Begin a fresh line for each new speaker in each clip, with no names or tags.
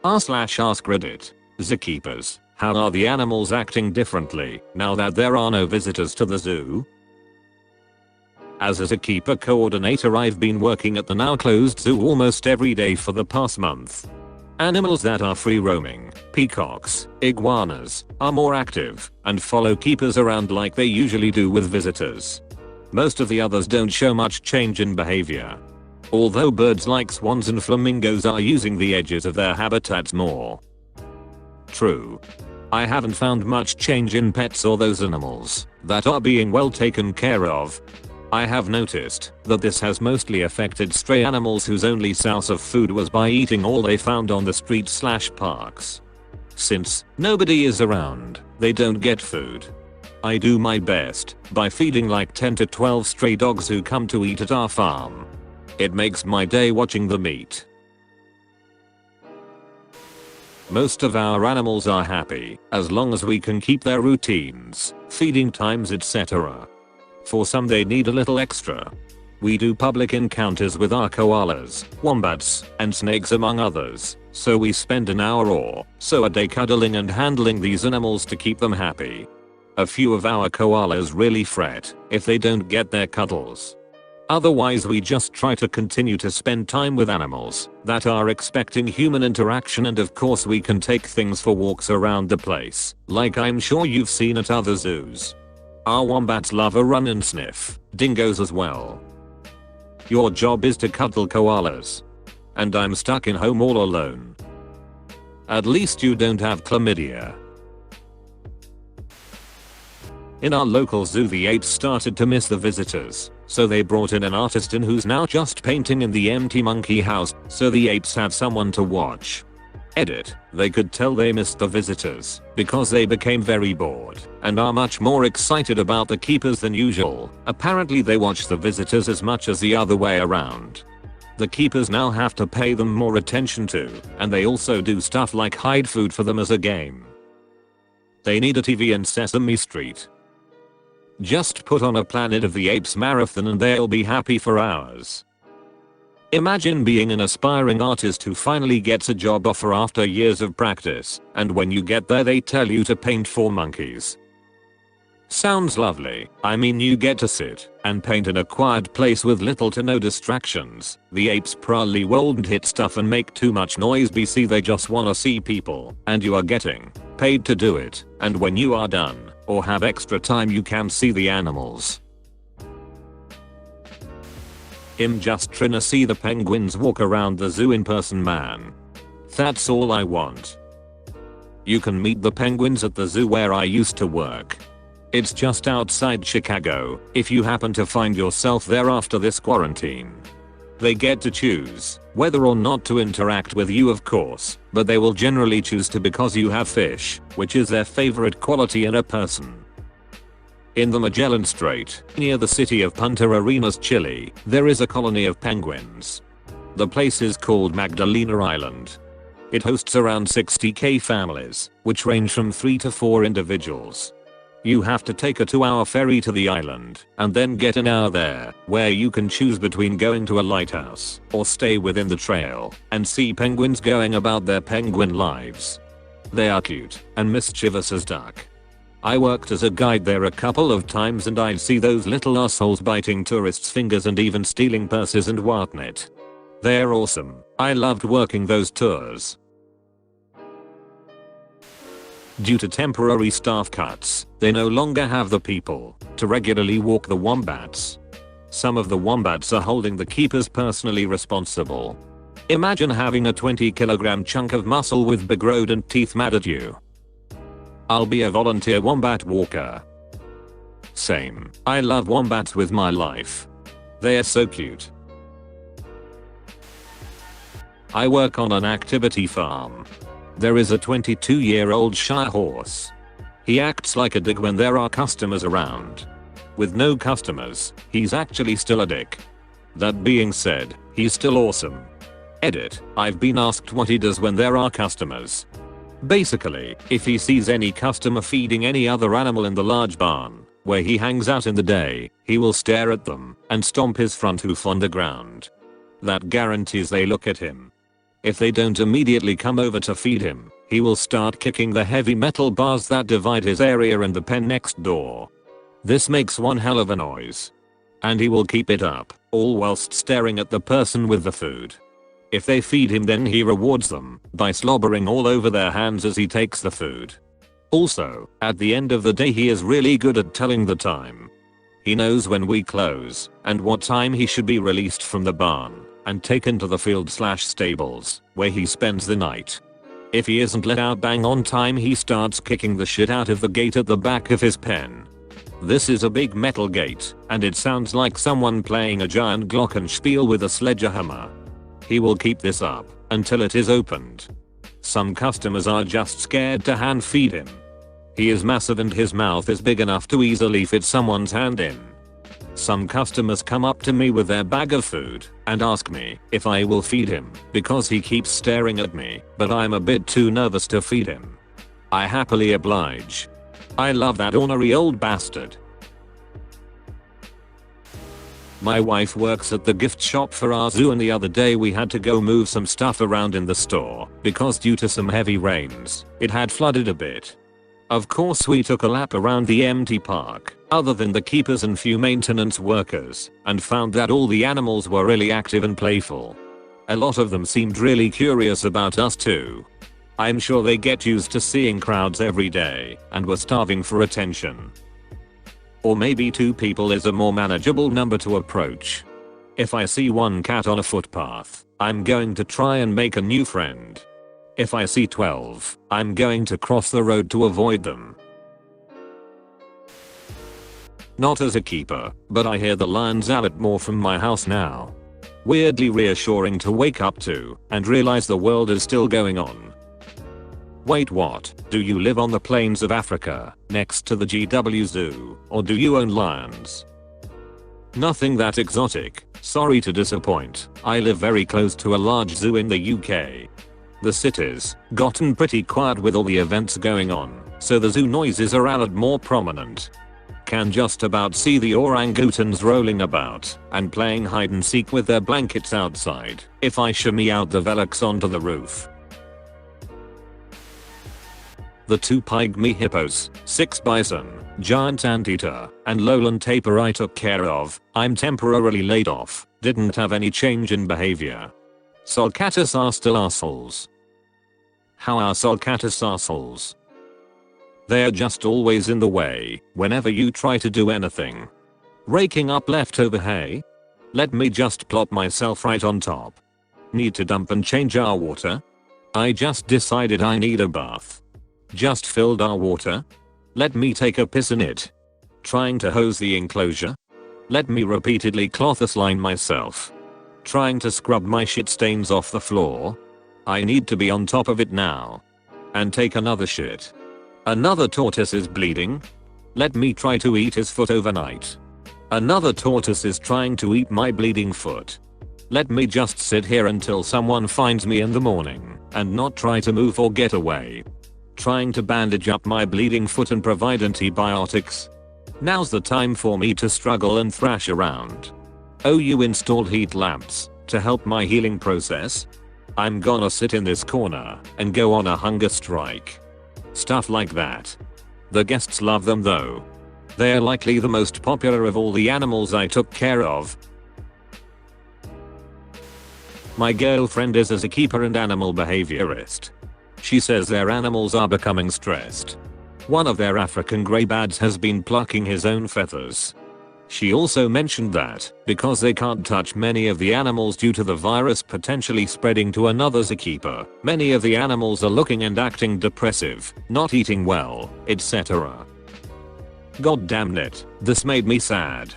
r/AskReddit. Zookeepers, how are the animals acting differently now that there are no visitors to the zoo? As a zookeeper coordinator, I've been working at the now closed zoo almost every day for the past month. Animals that are free roaming, peacocks, iguanas, are more active and follow keepers around like they usually do with visitors. Most of the others don't show much change in behavior. Although birds like swans and flamingos are using the edges of their habitats more. True. I haven't found much change in pets or those animals that are being well taken care of. I have noticed that this has mostly affected stray animals whose only source of food was by eating all they found on the streets/parks. Since nobody is around, they don't get food. I do my best by feeding like 10 to 12 stray dogs who come to eat at our farm. It makes my day watching them eat. Most of our animals are happy as long as we can keep their routines, feeding times, etc. For some they need a little extra. We do public encounters with our koalas, wombats, and snakes among others, so we spend an hour or so a day cuddling and handling these animals to keep them happy. A few of our koalas really fret if they don't get their cuddles. Otherwise we just try to continue to spend time with animals that are expecting human interaction, and of course we can take things for walks around the place, like I'm sure you've seen at other zoos. Our wombats love a run and sniff, dingoes as well. Your job is to cuddle koalas. And I'm stuck in home all alone. At least you don't have chlamydia. In our local zoo the apes started to miss the visitors, so they brought in an artist in who's now just painting in the empty monkey house, so the apes had someone to watch. Edit, they could tell they missed the visitors because they became very bored and are much more excited about the keepers than usual. Apparently they watch the visitors as much as the other way around. The keepers now have to pay them more attention too, and they also do stuff like hide food for them as a game. They need a TV and Sesame Street. Just put on a Planet of the Apes marathon and they'll be happy for hours. Imagine being an aspiring artist who finally gets a job offer after years of practice, and when you get there they tell you to paint 4 monkeys. Sounds lovely. I mean, you get to sit and paint in a quiet place with little to no distractions. The apes probably won't hit stuff and make too much noise because they just wanna see people, and you are getting paid to do it, and when you are done or have extra time you can see the animals. I'm just tryna see the penguins walk around the zoo in person, man. That's all I want. You can meet the penguins at the zoo where I used to work. It's just outside Chicago, if you happen to find yourself there after this quarantine. They get to choose whether or not to interact with you, of course, but they will generally choose to because you have fish, which is their favorite quality in a person. In the Magellan Strait, near the city of Punta Arenas, Chile, there is a colony of penguins. The place is called Magdalena Island. It hosts around 60k families, which range from 3 to 4 individuals. You have to take a 2-hour ferry to the island, and then get an hour there, where you can choose between going to a lighthouse, or stay within the trail, and see penguins going about their penguin lives. They are cute, and mischievous as duck. I worked as a guide there a couple of times and I'd see those little assholes biting tourists' fingers and even stealing purses and whatnot. They're awesome. I loved working those tours. Due to temporary staff cuts, they no longer have the people to regularly walk the wombats. Some of the wombats are holding the keepers personally responsible. Imagine having a 20-kilogram chunk of muscle with big rodent teeth mad at you. I'll be a volunteer wombat walker. Same. I love wombats with my life. They're so cute. I work on an activity farm. There is a 22-year-old Shire horse. He acts like a dick when there are customers around. With no customers, he's actually still a dick. That being said, he's still awesome. Edit, I've been asked what he does when there are customers. Basically, if he sees any customer feeding any other animal in the large barn where he hangs out in the day, he will stare at them and stomp his front hoof on the ground. That guarantees they look at him. If they don't immediately come over to feed him, he will start kicking the heavy metal bars that divide his area and the pen next door. This makes one hell of a noise. And he will keep it up, all whilst staring at the person with the food. If they feed him, then he rewards them by slobbering all over their hands as he takes the food. Also, at the end of the day, he is really good at telling the time. He knows when we close and what time he should be released from the barn and taken to the field/stables, where he spends the night. If he isn't let out bang on time, he starts kicking the shit out of the gate at the back of his pen. This is a big metal gate, and it sounds like someone playing a giant glockenspiel with a sledgehammer. He will keep this up until it is opened. Some customers are just scared to hand feed him. He is massive and his mouth is big enough to easily fit someone's hand in. Some customers come up to me with their bag of food and ask me if I will feed him because he keeps staring at me, but I'm a bit too nervous to feed him. I happily oblige. I love that ornery old bastard. My wife works at the gift shop for our zoo, and the other day we had to go move some stuff around in the store because due to some heavy rains, it had flooded a bit. Of course, we took a lap around the empty park, other than the keepers and few maintenance workers, and found that all the animals were really active and playful. A lot of them seemed really curious about us too. I'm sure they get used to seeing crowds every day and were starving for attention. Or maybe 2 people is a more manageable number to approach. If I see one cat on a footpath, I'm going to try and make a new friend. If I see 12, I'm going to cross the road to avoid them. Not as a keeper, but I hear the lions a lot more from my house now. Weirdly reassuring to wake up to and realize the world is still going on. Wait, what? Do you live on the plains of Africa, next to the GW Zoo, or do you own lions? Nothing that exotic, sorry to disappoint. I live very close to a large zoo in the UK. The city's gotten pretty quiet with all the events going on, so the zoo noises are a lot more prominent. Can just about see the orangutans rolling about and playing hide and seek with their blankets outside if I shimmy out the Velux onto the roof. The 2 pygmy hippos, 6 bison, giant anteater, and lowland tapir I took care of. I'm temporarily laid off, didn't have any change in behavior. Sulcatus are still assholes. How are sulcatus assholes? They're just always in the way whenever you try to do anything. Raking up leftover hay? Let me just plop myself right on top. Need to dump and change our water? I just decided I need a bath. Just filled our water? Let me take a piss in it. Trying to hose the enclosure? Let me repeatedly cloth line myself. Trying to scrub my shit stains off the floor? I need to be on top of it now. And take another shit. Another tortoise is bleeding? Let me try to eat his foot overnight. Another tortoise is trying to eat my bleeding foot. Let me just sit here until someone finds me in the morning and not try to move or get away. Trying to bandage up my bleeding foot and provide antibiotics? Now's the time for me to struggle and thrash around. Oh, you installed heat lamps to help my healing process? I'm gonna sit in this corner and go on a hunger strike. Stuff like that. The guests love them though. They're likely the most popular of all the animals I took care of. My girlfriend is a zookeeper and animal behaviorist. She says their animals are becoming stressed. One of their African greybads has been plucking his own feathers. She also mentioned that, because they can't touch many of the animals due to the virus potentially spreading to another zookeeper, many of the animals are looking and acting depressive, not eating well, etc. God damn it, this made me sad.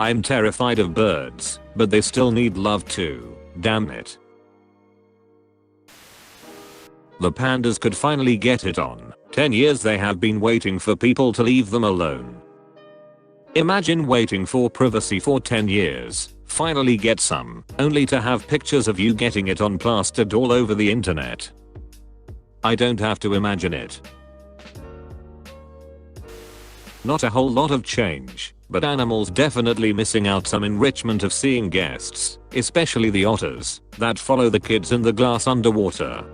I'm terrified of birds, but they still need love too, damn it. The pandas could finally get it on. 10 years they have been waiting for people to leave them alone. Imagine waiting for privacy for 10 years, finally get some, only to have pictures of you getting it on plastered all over the internet. I don't have to imagine it. Not a whole lot of change, but animals definitely missing out some enrichment of seeing guests, especially the otters that follow the kids in the glass underwater.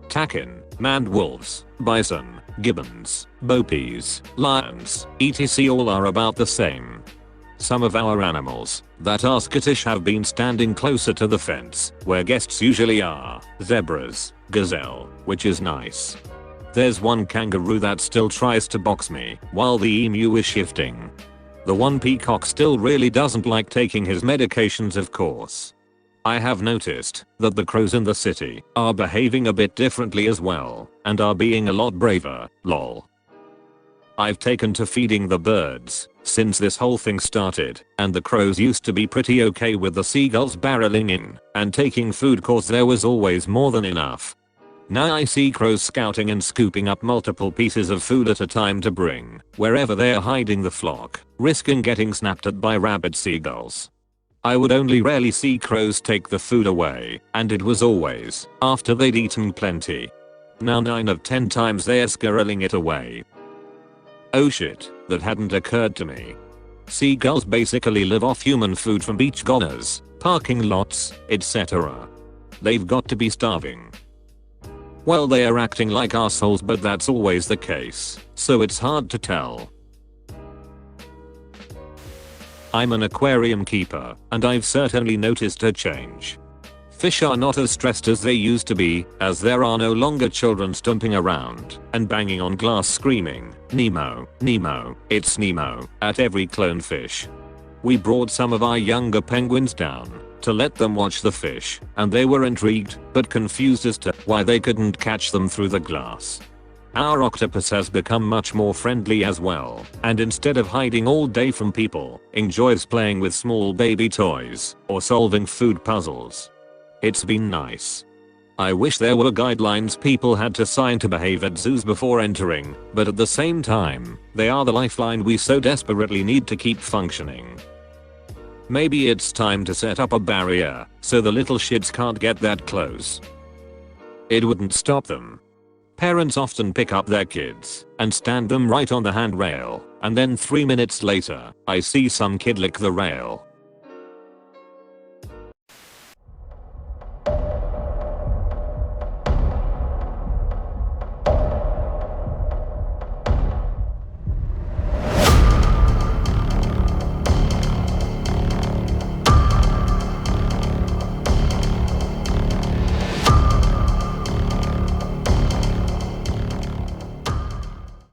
Takin, maned wolves, bison, gibbons, bopies, lions, etc. all are about the same. Some of our animals that are skittish have been standing closer to the fence where guests usually are. Zebras, gazelle, which is nice. There's one kangaroo that still tries to box me while the emu is shifting. The one peacock still really doesn't like taking his medications, of course. I have noticed that the crows in the city are behaving a bit differently as well and are being a lot braver, lol. I've taken to feeding the birds since this whole thing started, and the crows used to be pretty okay with the seagulls barreling in and taking food cause there was always more than enough. Now I see crows scouting and scooping up multiple pieces of food at a time to bring wherever they are hiding the flock, risking getting snapped at by rabid seagulls. I would only rarely see crows take the food away, and it was always after they'd eaten plenty. Now 9 of 10 times they're squirreling it away. Oh shit, that hadn't occurred to me. Seagulls basically live off human food from beach goners, parking lots, etc. They've got to be starving. Well, they are acting like assholes, but that's always the case, so it's hard to tell. I'm an aquarium keeper, and I've certainly noticed a change. Fish are not as stressed as they used to be, as there are no longer children stomping around and banging on glass screaming, "Nemo, Nemo, it's Nemo," at every clone fish. We brought some of our younger penguins down to let them watch the fish, and they were intrigued but confused as to why they couldn't catch them through the glass. Our octopus has become much more friendly as well, and instead of hiding all day from people, enjoys playing with small baby toys or solving food puzzles. It's been nice. I wish there were guidelines people had to sign to behave at zoos before entering, but at the same time, they are the lifeline we so desperately need to keep functioning. Maybe it's time to set up a barrier so the little shits can't get that close. It wouldn't stop them. Parents often pick up their kids and stand them right on the handrail, and then 3 minutes later, I see some kid lick the rail